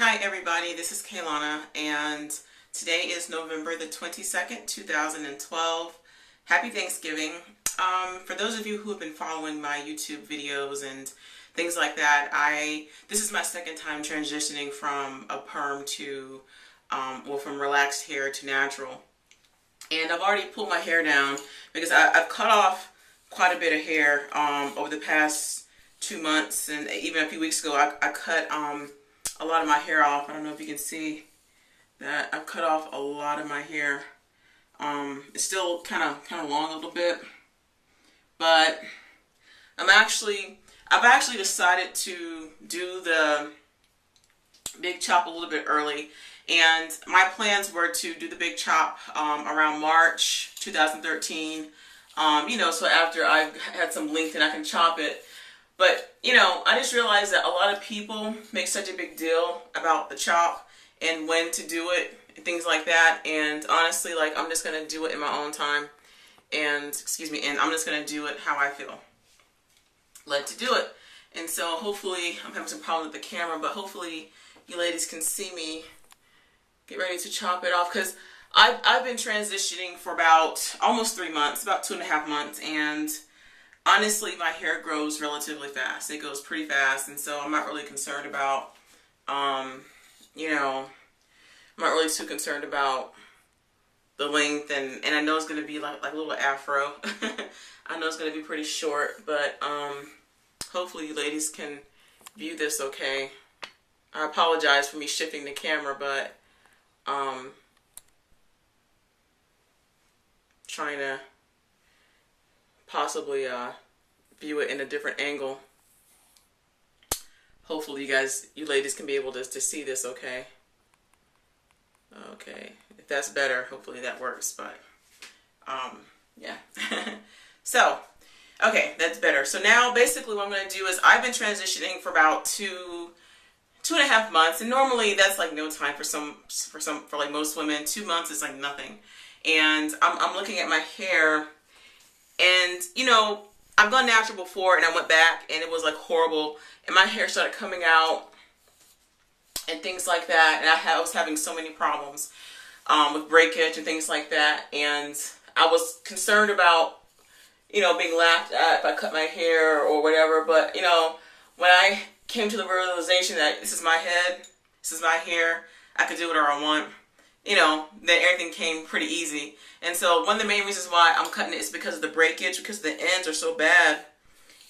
Hi everybody, this is Kaylana and today is November the 22nd, 2012. Happy Thanksgiving. For those of you who have been following my YouTube videos and things like that, this is my second time transitioning from a perm to, from relaxed hair to natural. And I've already pulled my hair down because I've cut off quite a bit of hair over the past 2 months, and even a few weeks ago I cut a lot of my hair off. I don't know if you can see that I've cut off a lot of my hair. It's still kind of long a little bit, but I've actually decided to do the big chop a little bit early, and my plans were to do the big chop around March 2013. So after I've had some length and I can chop it. But, I just realized that a lot of people make such a big deal about the chop and when to do it and things like that. And honestly, I'm just going to do it in my own time. And, and I'm just going to do it how I feel led to do it. And so hopefully, I'm having some problems with the camera, but hopefully you ladies can see me get ready to chop it off. Because I've been transitioning for about almost 3 months, about 2.5 months. And honestly, my hair grows relatively fast. It goes pretty fast, and so I'm not really concerned about, I'm not really too concerned about the length, and I know it's going to be like a little afro. I know it's going to be pretty short, but hopefully you ladies can view this okay. I apologize for me shifting the camera, but trying to possibly view it in a different angle. Hopefully you ladies can be able to see this okay. Okay, if that's better, hopefully that works, but yeah. So, okay, that's better. So now basically what I'm going to do is I've been transitioning for about 2.5 months, and normally that's like no time for like most women. 2 months is like nothing. And I'm looking at my hair, and I've gone natural before, and I went back and it was like horrible, and my hair started coming out and things like that, and I was having so many problems with breakage and things like that, and I was concerned about being laughed at if I cut my hair or whatever. But when I came to the realization that this is my head, this is my hair, I could do whatever I want, then everything came pretty easy. And so one of the main reasons why I'm cutting it is because of the breakage, because the ends are so bad.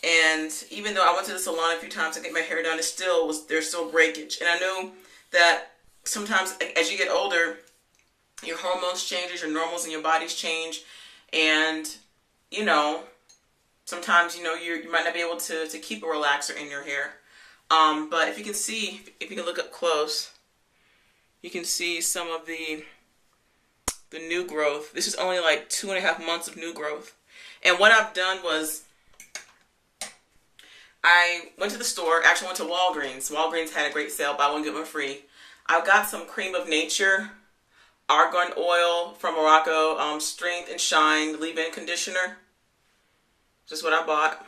And even though I went to the salon a few times to get my hair done, there's still breakage. And I know that sometimes as you get older, your hormones changes, your normals in your bodies change, and sometimes you might not be able to keep a relaxer in your hair. But if you can look up close, you can see some of the new growth. This is only like 2.5 months of new growth. And what I've done was I went to the store, actually went to Walgreens. Walgreens had a great sale, buy one, get one free. I got some Cream of Nature Argan Oil from Morocco, Strength and Shine leave-in conditioner. Just what I bought.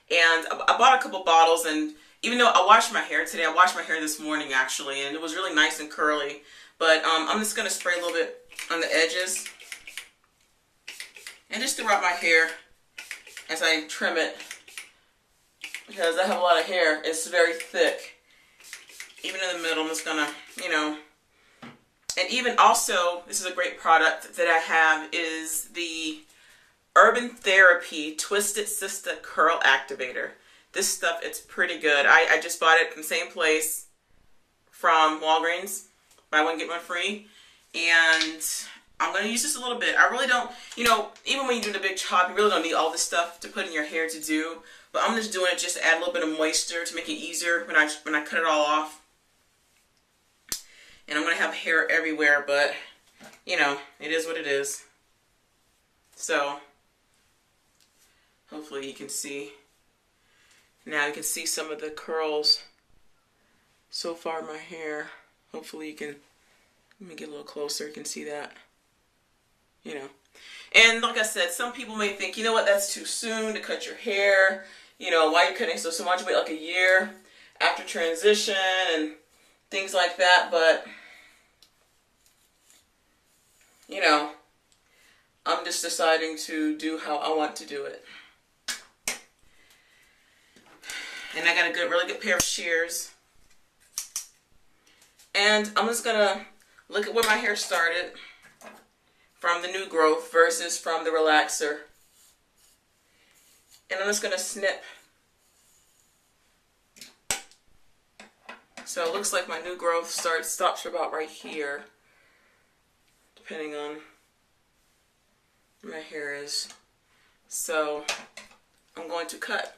And I bought a couple bottles, and even though I washed my hair today, I washed my hair this morning actually, and it was really nice and curly. But I'm just going to spray a little bit on the edges and just throughout my hair as I trim it, because I have a lot of hair. It's very thick. Even in the middle, I'm just going to, And even also, this is a great product that I have, is the Urban Therapy Twisted Sister Curl Activator. This stuff, it's pretty good. I just bought it from the same place, from Walgreens. Buy one, get one free. And I'm going to use this a little bit. I really don't, even when you're doing a big chop, you really don't need all this stuff to put in your hair to do. But I'm just doing it just to add a little bit of moisture to make it easier when I cut it all off. And I'm going to have hair everywhere, but, it is what it is. So, hopefully you can see. Now you can see some of the curls so far in my hair. Hopefully you can, let me get a little closer, you can see that, And like I said, some people may think, you know what, that's too soon to cut your hair. Why are you cutting so much? Wait like a year after transition, and things like that. But, you know, I'm just deciding to do how I want to do it. And I got a really good pair of shears. And I'm just going to look at where my hair started from the new growth versus from the relaxer. And I'm just going to snip. So it looks like my new growth stops about right here, depending on where my hair is. So I'm going to cut.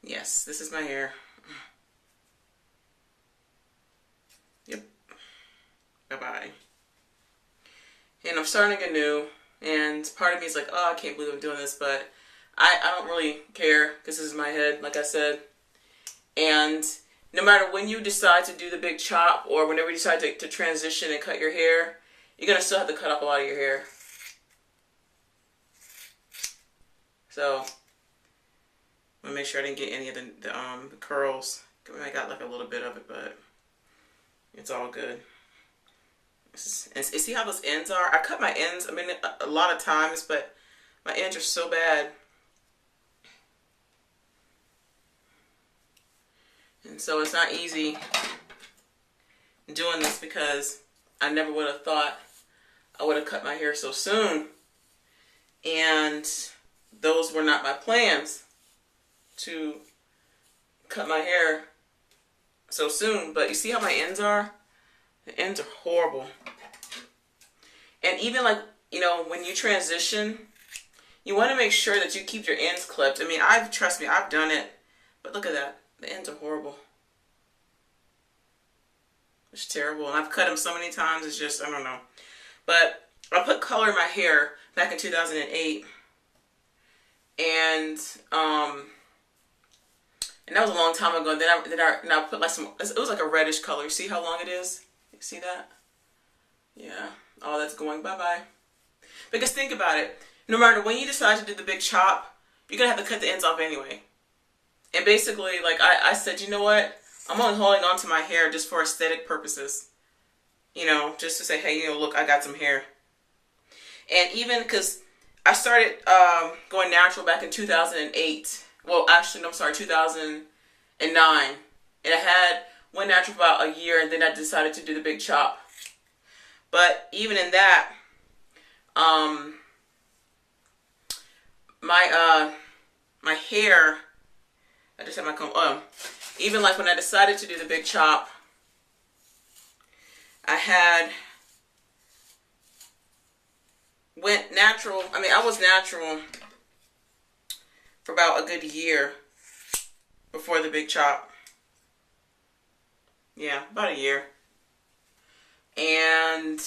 Yes, this is my hair. Yep. Bye-bye. And I'm starting anew, and part of me is like, oh, I can't believe I'm doing this, but I don't really care, because this is my head, like I said. And no matter when you decide to do the big chop, or whenever you decide to transition and cut your hair, you're going to still have to cut off a lot of your hair. So, I'm going to make sure I didn't get any of the curls. I got like a little bit of it, but it's all good. And see how those ends are? I cut my ends, I mean, a lot of times, but my ends are so bad. And so it's not easy doing this, because I never would have thought I would have cut my hair so soon. And those were not my plans, to cut my hair so soon. But you see how my ends are? The ends are horrible. And even like, you know, when you transition, you want to make sure that you keep your ends clipped. I mean, trust me, I've done it. But look at that. The ends are horrible. It's terrible. And I've cut them so many times, it's just, I don't know. But I put color in my hair back in 2008. And that was a long time ago. Then I put like it was like a reddish color. See how long it is? You see that? Yeah. All that's going bye-bye. Because think about it. No matter when you decide to do the big chop, you're going to have to cut the ends off anyway. And basically, like I said, you know what? I'm only holding on to my hair just for aesthetic purposes. You know, just to say, hey, you know, look, I got some hair. And even because I started going natural back in 2008. Well, actually, no, I'm sorry, 2009. And I went natural for about a year, and then I decided to do the big chop. But even in that, my hair, I just had my comb. Even like when I decided to do the big chop, I went natural. I mean, I was natural for about a good year before the big chop. Yeah, about a year. And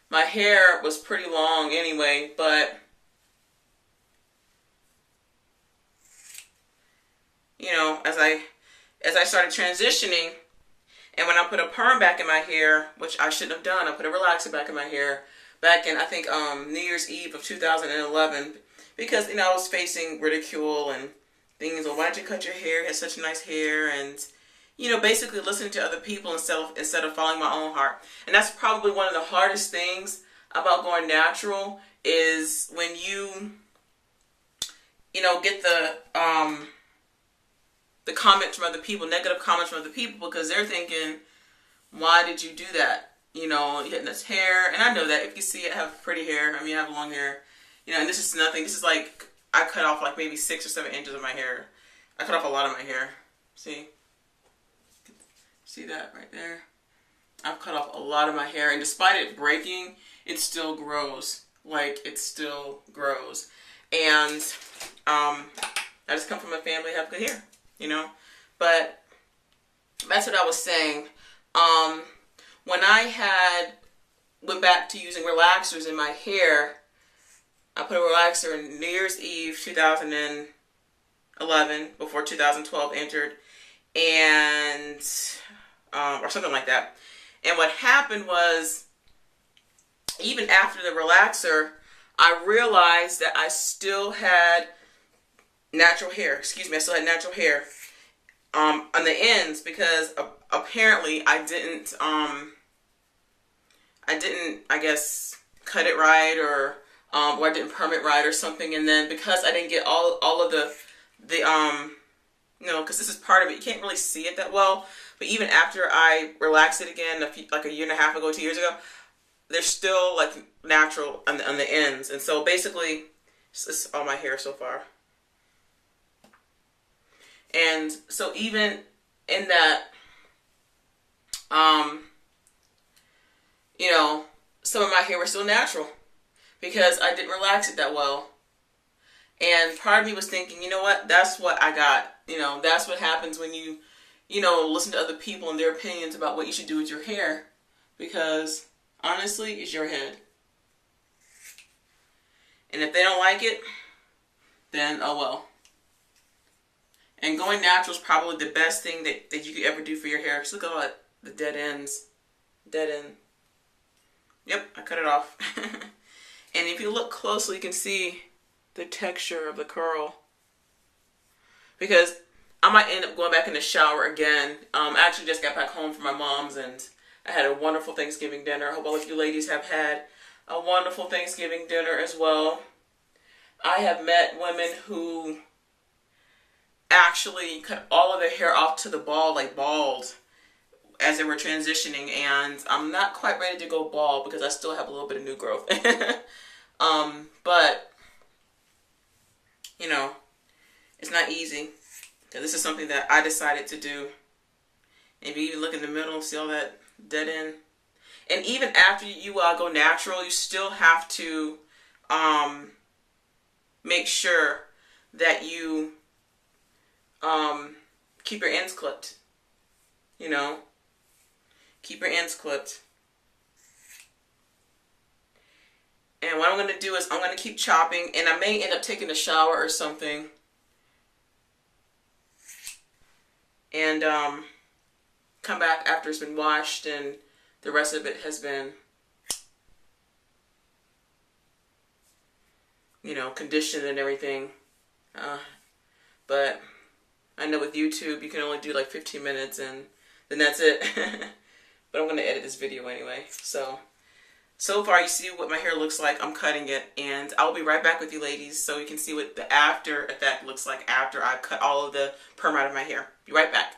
my hair was pretty long anyway, but you know, as I started transitioning, and when I put a perm back in my hair, which I shouldn't have done, I put a relaxer back in my hair back in, I think, New Year's Eve of 2011, because, you know, I was facing ridicule and things. Well, why'd you cut your hair? You had such nice hair. And, you know, basically listening to other people instead of following my own heart. And that's probably one of the hardest things about going natural, is when you know, get the comments from other people, negative comments from other people, because they're thinking, why did you do that? You know, you had this hair, and I know that if you see it, I have pretty hair. I mean, I have long hair. You know, and this is nothing. This is like, I cut off like maybe 6 or 7 inches of my hair. I cut off a lot of my hair. See? See that right there? I've cut off a lot of my hair, and despite it breaking, it still grows. Like, it still grows. And I just come from a family that have good hair, you know? But that's what I was saying. When I went back to using relaxers in my hair, I put a relaxer in New Year's Eve 2011, before 2012 entered, and or something like that. And what happened was, even after the relaxer, I realized that I still had natural hair. Excuse me, I still had natural hair on the ends, because apparently I didn't I guess cut it right, or I didn't perm it right or something. And then because I didn't get all of the because this is part of it, you can't really see it that well. But even after I relaxed it again, like a year and a half ago, 2 years ago, they're still like natural on the ends. And so basically, this is all my hair so far. And so even in that, some of my hair was still natural because I didn't relax it that well. And part of me was thinking, you know what, that's what I got. That's what happens when you listen to other people and their opinions about what you should do with your hair. Because honestly, it's your head. And if they don't like it, then oh well. And going natural is probably the best thing that you could ever do for your hair. Just look at all that, the dead ends. Dead end. Yep, I cut it off. And if you look closely, you can see the texture of the curl. Because I might end up going back in the shower again. I actually just got back home from my mom's, and I had a wonderful Thanksgiving dinner. I hope all of you ladies have had a wonderful Thanksgiving dinner as well. I have met women who actually cut all of their hair off to the bald, like bald, as they were transitioning, and I'm not quite ready to go bald because I still have a little bit of new growth. But it's not easy. This is something that I decided to do. If you even look in the middle, see all that dead end. And even after you go natural, you still have to make sure that you keep your ends clipped. Keep your ends clipped. And what I'm going to do is I'm going to keep chopping, and I may end up taking a shower or something. And come back after it's been washed and the rest of it has been, conditioned and everything. But I know with YouTube you can only do like 15 minutes and then that's it. But I'm going to edit this video anyway. So far you see what my hair looks like. I'm cutting it, and I'll be right back with you ladies so you can see what the after effect looks like after I cut all of the perm out of my hair. Be right back.